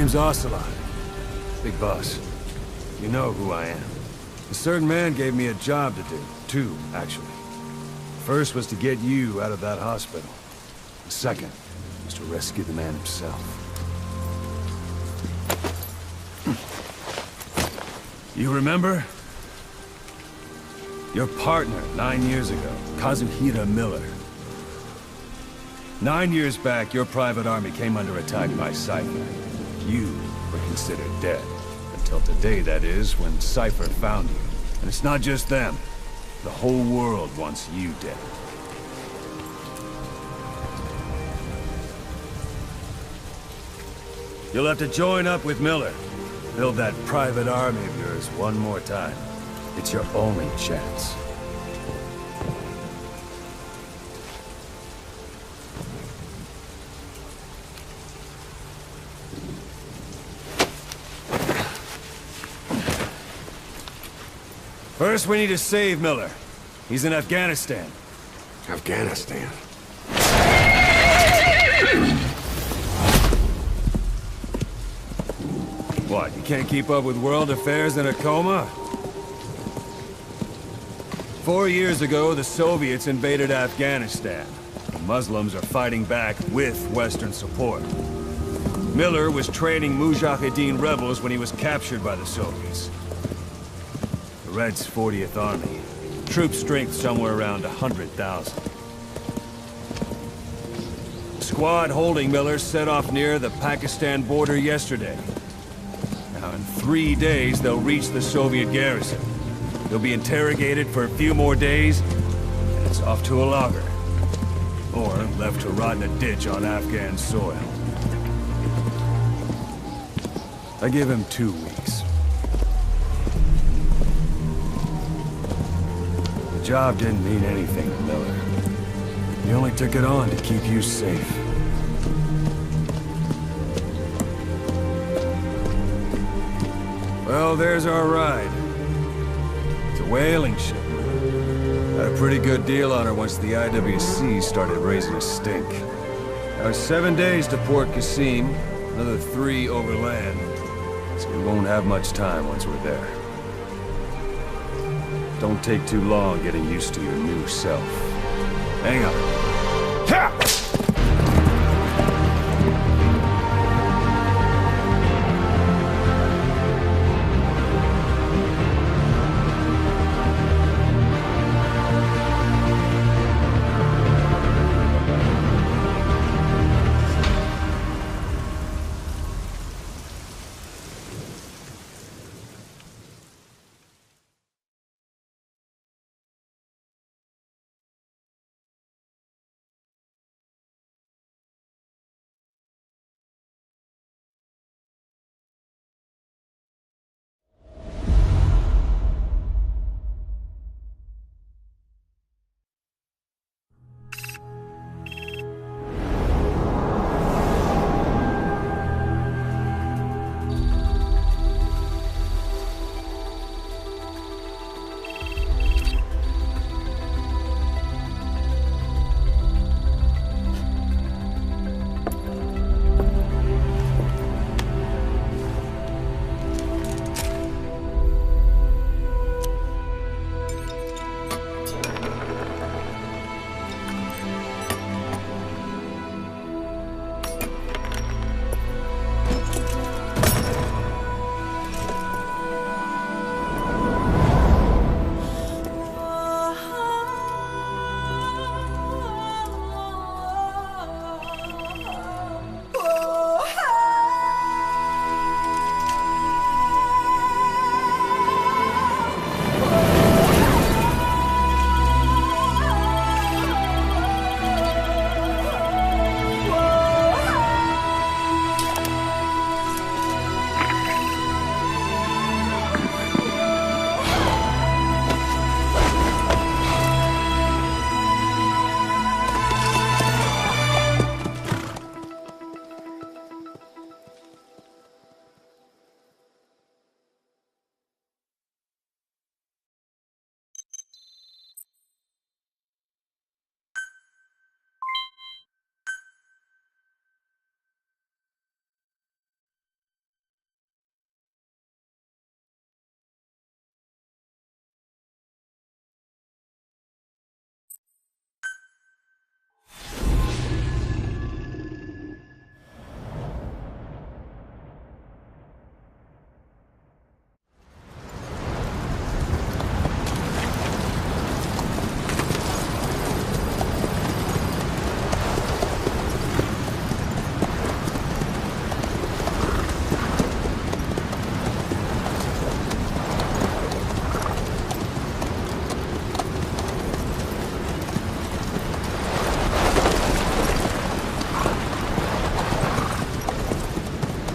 name's Ocelot. Big boss. You know who I am. A certain man gave me a job to do. Two, actually. First was to get you out of that hospital. The second was to rescue the man himself. You remember? Your partner, 9 years ago, Kazuhira Miller. 9 years back, your private army came under attack by Cypher. You were considered dead. Until today, that is, when Cypher found you. And it's not just them. The whole world wants you dead. You'll have to join up with Miller. Build that private army of yours one more time. It's your only chance. First, we need to save Miller. He's in Afghanistan. Afghanistan? What, you can't keep up with world affairs in a coma? 4 years ago, the Soviets invaded Afghanistan. The Muslims are fighting back with Western support. Miller was training Mujahideen rebels when he was captured by the Soviets. The Reds' 40th Army. Troop strength somewhere around 100,000. The squad holding Miller set off near the Pakistan border yesterday. Now, in 3 days, they'll reach the Soviet garrison. They'll be interrogated for a few more days, and it's off to a lager. Or left to rot in a ditch on Afghan soil. I give him 2 weeks. The job didn't mean anything to Miller. He only took it on to keep you safe. Well, there's our ride. It's a whaling ship. Had a pretty good deal on her once the IWC started raising a stink. Now it's 7 days to Port Qasim, another 3 overland. So we won't have much time once we're there. Don't take too long getting used to your new self. Hang on. Ha!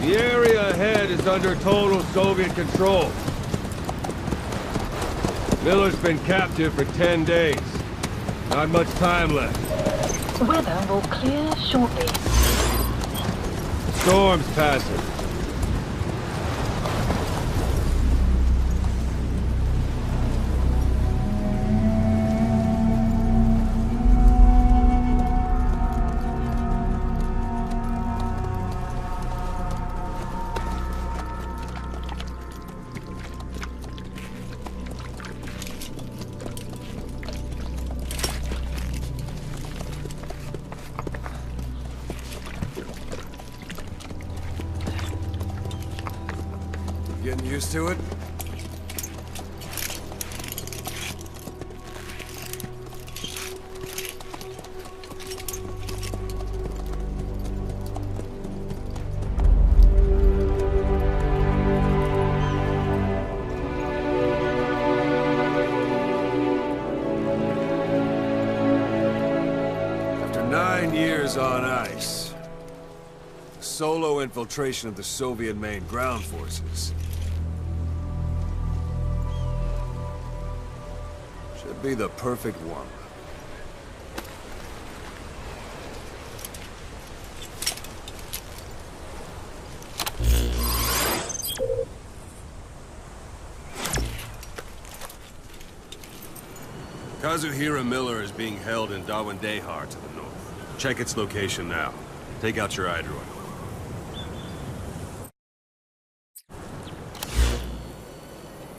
The area ahead is under total Soviet control. Miller's been captive for 10 days. Not much time left. Weather will clear shortly. The storm's passing. Getting used to it? After 9 years on ice, solo infiltration of the Soviet main ground forces should be the perfect one. Kazuhira Miller is being held in Dawandehar to the north. Check its location now. Take out your iDroid.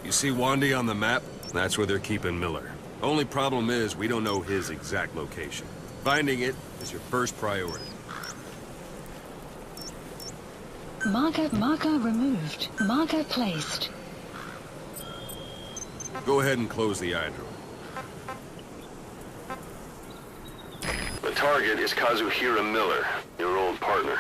You see Wandi on the map? That's where they're keeping Miller. Only problem is, we don't know his exact location. Finding it is your first priority. Marker removed. Marker placed. Go ahead and close the iDroid. The target is Kazuhira Miller, your old partner.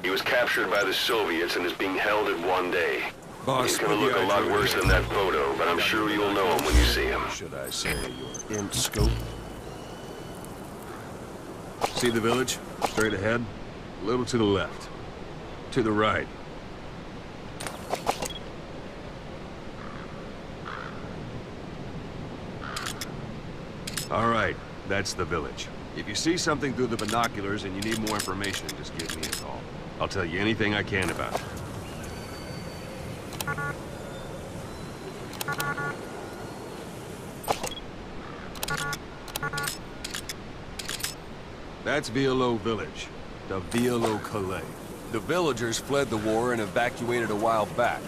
He was captured by the Soviets and is being held at Wandi. Boss, He's gonna look a lot worse than that photo, but I'm sure you'll know him when you see him. Should I say your imp scope? See the village? Straight ahead. A little to the left. To the right. All right, that's the village. If you see something through the binoculars and you need more information, just give me a call. I'll tell you anything I can about it. That's Violo Village, the Violo Calais. The villagers fled the war and evacuated a while back.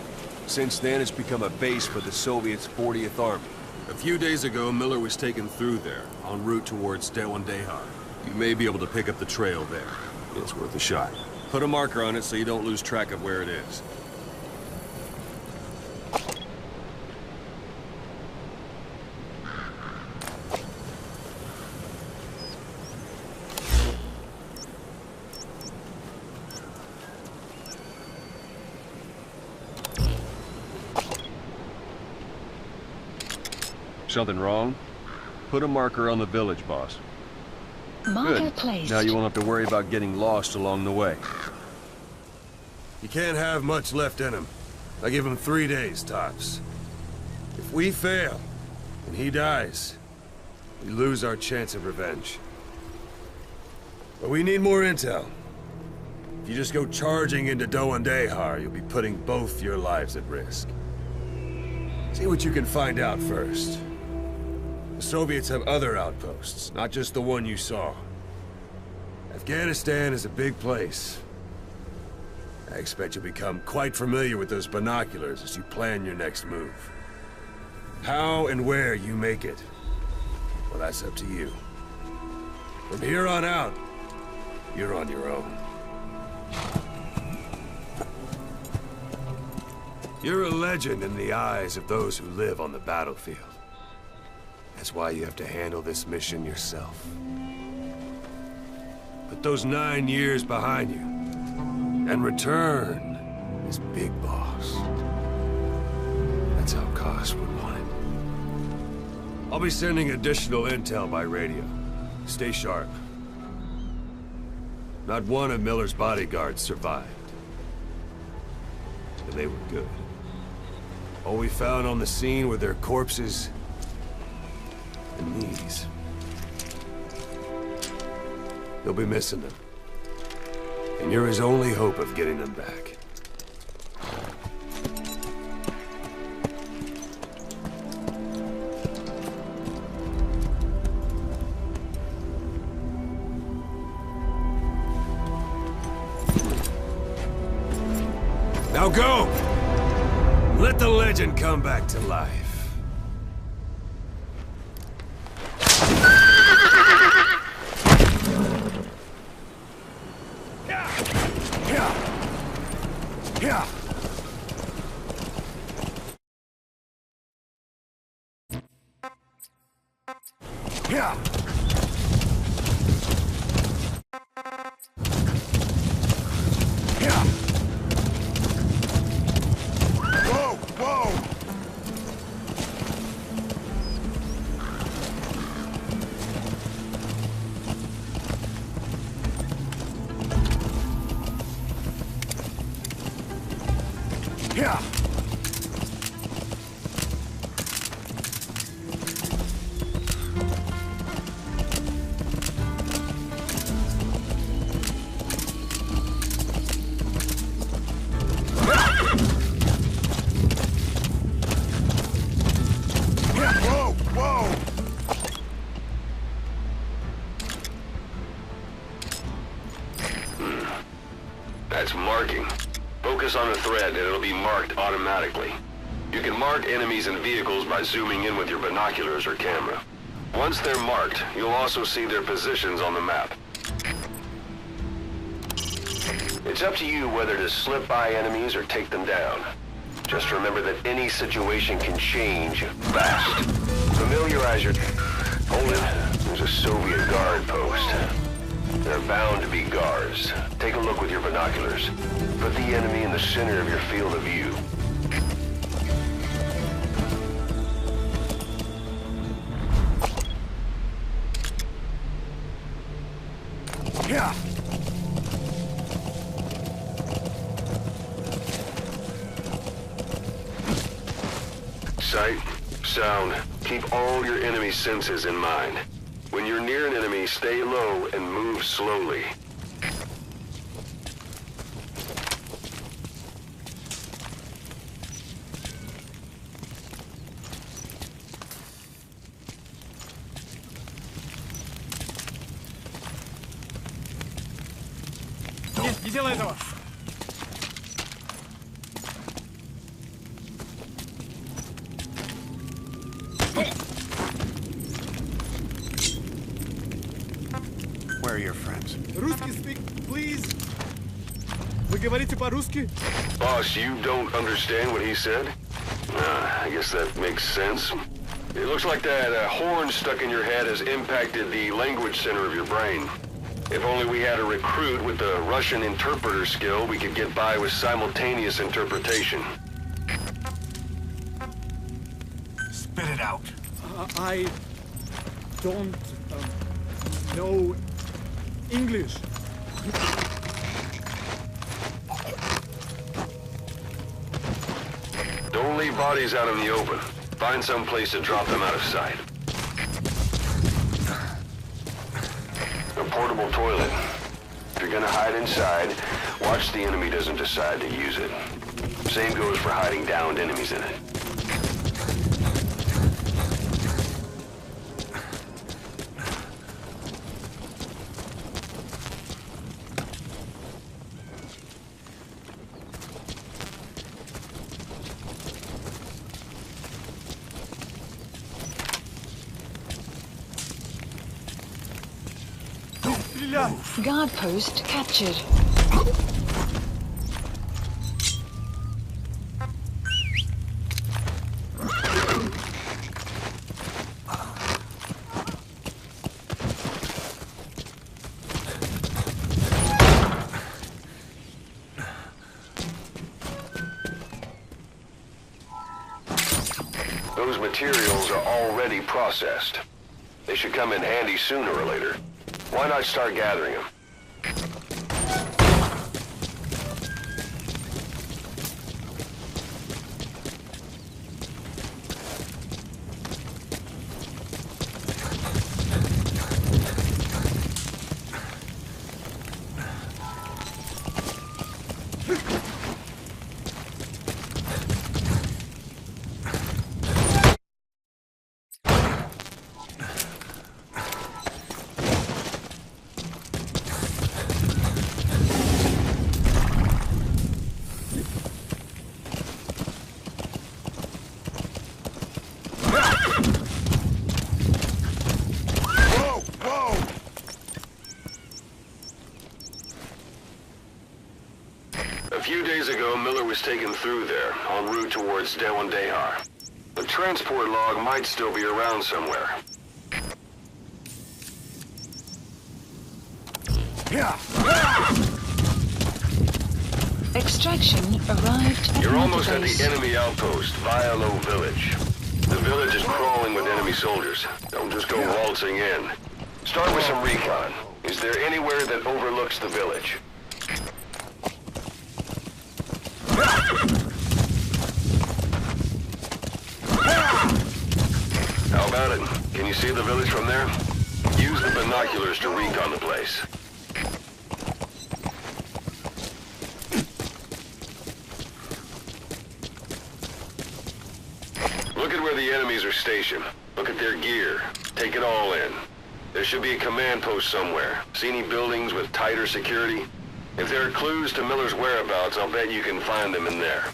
Since then, it's become a base for the Soviets' 40th Army. A few days ago, Miller was taken through there, en route towards Dawandehar. You may be able to pick up the trail there. It's worth a shot. Put a marker on it so you don't lose track of where it is. Something wrong? Put a marker on the village, boss. Marker Good. placed. Now you won't have to worry about getting lost along the way. You can't have much left in him. I give him 3 days, tops. If we fail, and he dies, we lose our chance of revenge. But we need more intel. If you just go charging into Dawandehar, you'll be putting both your lives at risk. See what you can find out first. The Soviets have other outposts, not just the one you saw. Afghanistan is a big place. I expect you'll become quite familiar with those binoculars as you plan your next move. How and where you make it, well, that's up to you. From here on out, you're on your own. You're a legend in the eyes of those who live on the battlefield. That's why you have to handle this mission yourself. Put those 9 years behind you, and return as Big Boss. That's how Koss would want it. I'll be sending additional intel by radio. Stay sharp. Not one of Miller's bodyguards survived. and they were good. All we found on the scene were their corpses and these. They'll be missing them. And you're his only hope of getting them back. Now go! Let the legend come back to life. That's marking. Focus on a thread and it'll be marked automatically. You can mark enemies and vehicles by zooming in with your binoculars or camera. Once they're marked, you'll also see their positions on the map. It's up to you whether to slip by enemies or take them down. Just remember that any situation can change fast. Familiarize your... Hold it. There's a Soviet guard post. There are bound to be guards. Take a look with your binoculars. Put the enemy in the center of your field of view. Yeah. Sight, sound, keep all your enemy senses in mind. When you're near an enemy, stay low and move slowly. Не делай этого! Where are your friends? Русский speak, please! Вы говорите по-русски? Boss, you don't understand what he said? I guess that makes sense. It looks like that horn stuck in your head has impacted the language center of your brain. If only we had a recruit with the Russian interpreter skill, we could get by with simultaneous interpretation. Spit it out. I don't know English. Don't leave bodies out in the open. Find some place to drop them out of sight. A portable toilet. If you're gonna hide inside, watch the enemy doesn't decide to use it. Same goes for hiding downed enemies in it. Guard post captured. Those materials are already processed. They should come in handy sooner or later. Why not start gathering them? few days ago, Miller was taken through there, en route towards Dehar. The transport log might still be around somewhere. Extraction arrived at You're almost at base. the enemy outpost, Vialo Village. The village is crawling with enemy soldiers. Don't just go waltzing in. Start with some recon. Is there anywhere that overlooks the village? How about it? Can you see the village from there? Use the binoculars to recon the place. Look at where the enemies are stationed. Look at their gear. Take it all in. There should be a command post somewhere. See any buildings with tighter security? If there are clues to Miller's whereabouts, I'll bet you can find them in there.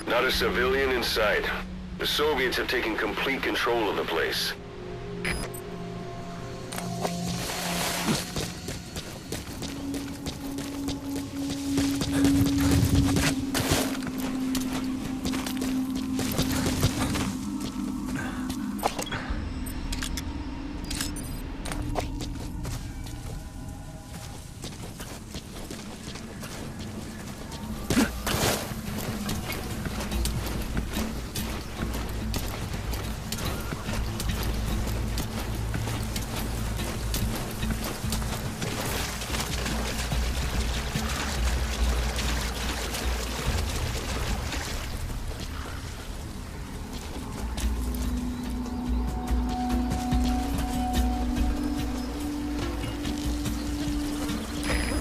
Not a civilian in sight. The Soviets have taken complete control of the place.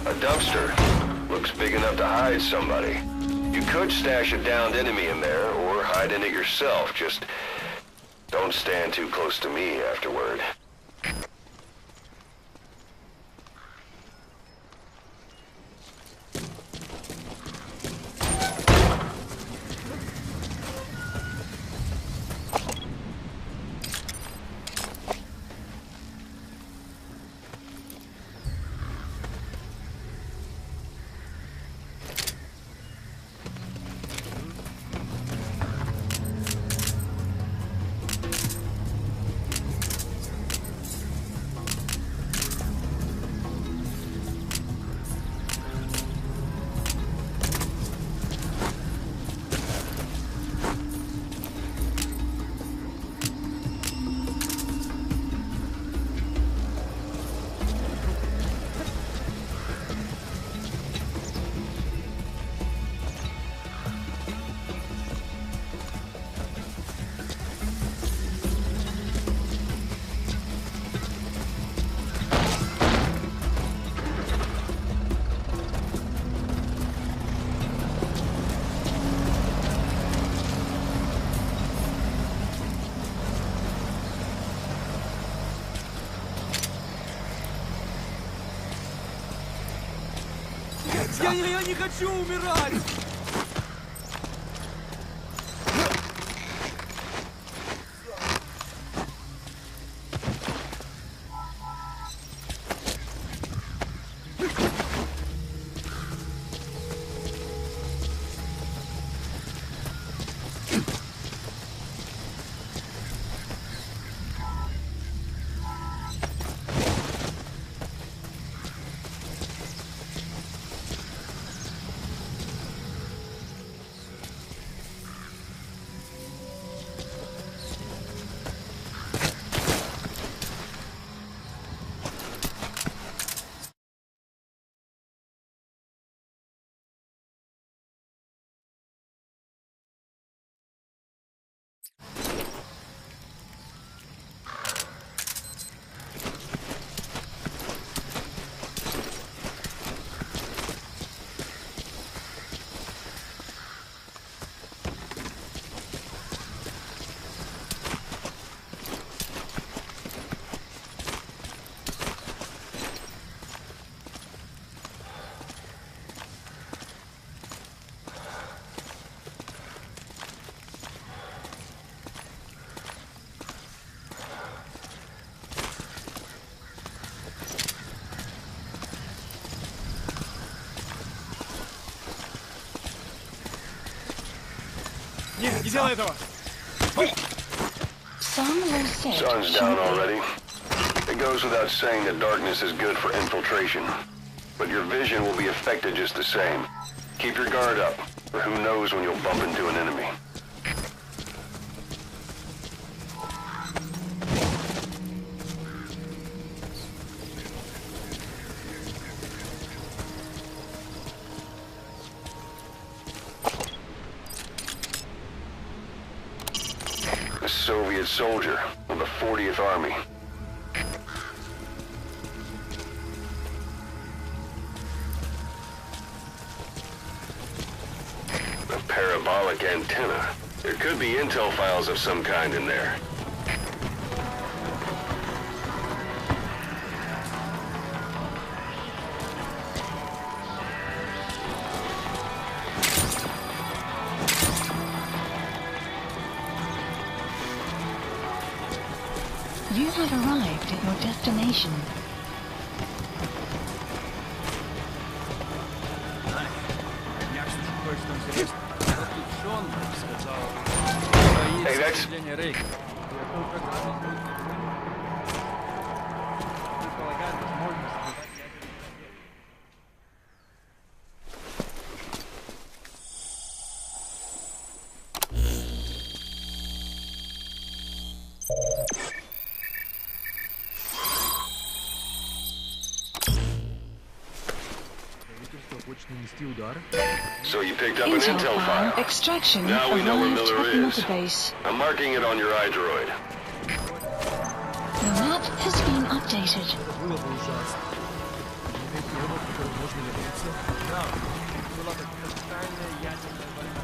A dumpster. Looks big enough to hide somebody. You could stash a downed enemy in there, or hide in it yourself. Just don't stand too close to me afterward. Я не хочу умирать! Нет, не делай этого! Some will say Sun's down already. It goes without saying that darkness is good for infiltration. But your vision will be affected just the same. Keep your guard up, or who knows when you'll bump into an enemy. A Soviet soldier of the 40th Army. A parabolic antenna. There could be intel files of some kind in there. you have arrived at your destination. Hey, that's... So you picked up an intel file. Extraction Now we know where arrived Miller at the is. database. I'm marking it on your iDroid. The map has been updated. Было бы ужасно. Иметь робот, который можно вернуться. Да, была такая тотальная ядерная война.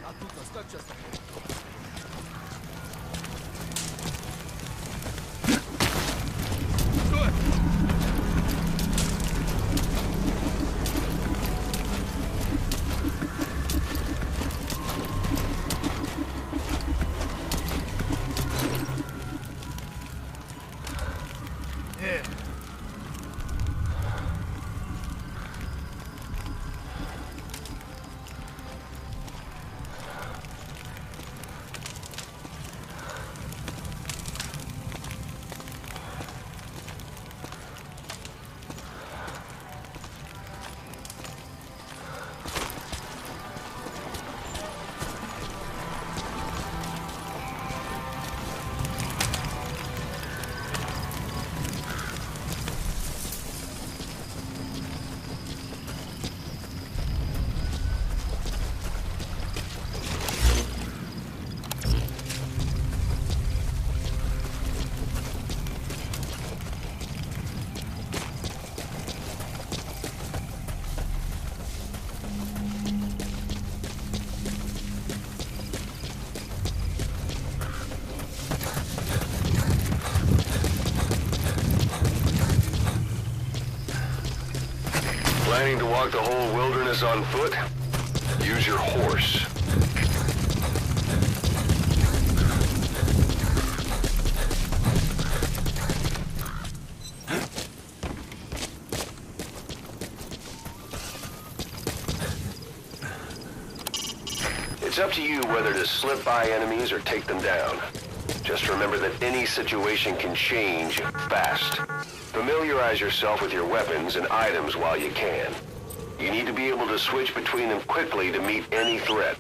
А тут нас как часто? Planning to walk the whole wilderness on foot? Use your horse. It's up to you whether to slip by enemies or take them down. Just remember that any situation can change fast. Familiarize yourself with your weapons and items while you can. You need to be able to switch between them quickly to meet any threat.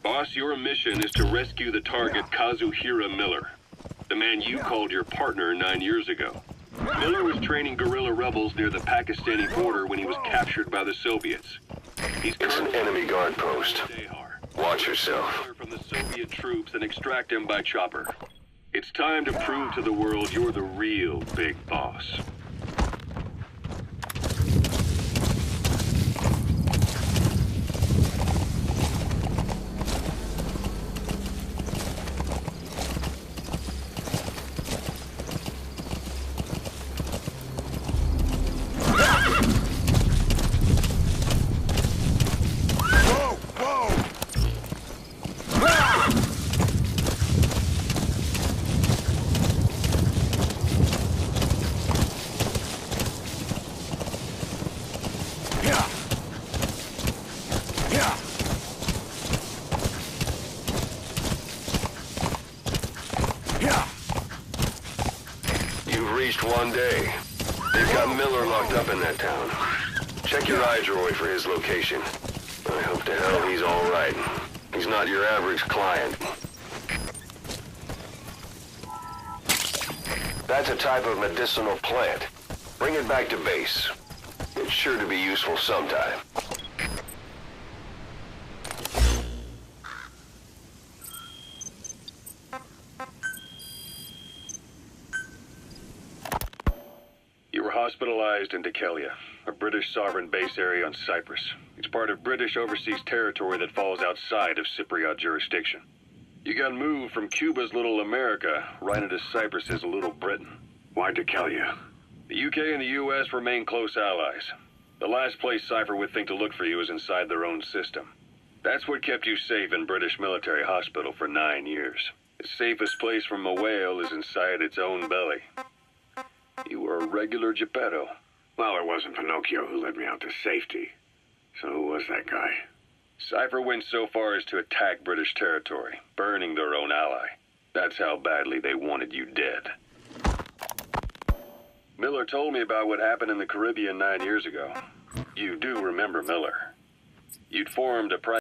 Boss, your mission is to rescue the target Kazuhira Miller, the man you called your partner 9 years ago. Miller was training guerrilla rebels near the Pakistani border when he was captured by the Soviets. It's an enemy guard post. Watch yourself. From the Soviet troops and extract him by chopper. It's time to prove to the world you're the real big boss. one day. They've got Miller locked up in that town. Check your iDroid for his location. I hope to hell he's all right. He's not your average client. That's a type of medicinal plant. Bring it back to base. It's sure to be useful sometime. You were hospitalized in Dekelia, a British sovereign base area on Cyprus. It's part of British overseas territory that falls outside of Cypriot jurisdiction. You got moved from Cuba's Little America right into Cyprus's Little Britain. Why Dekelia? The UK and the US remain close allies. The last place Cypher would think to look for you is inside their own system. That's what kept you safe in British military hospital for 9 years. The safest place from a whale is inside its own belly. You were a regular Geppetto. Well, it wasn't Pinocchio who led me out to safety. So who was that guy? Cypher went so far as to attack British territory, burning their own ally. That's how badly they wanted you dead. Miller told me about what happened in the Caribbean 9 years ago. You do remember Miller. You'd formed a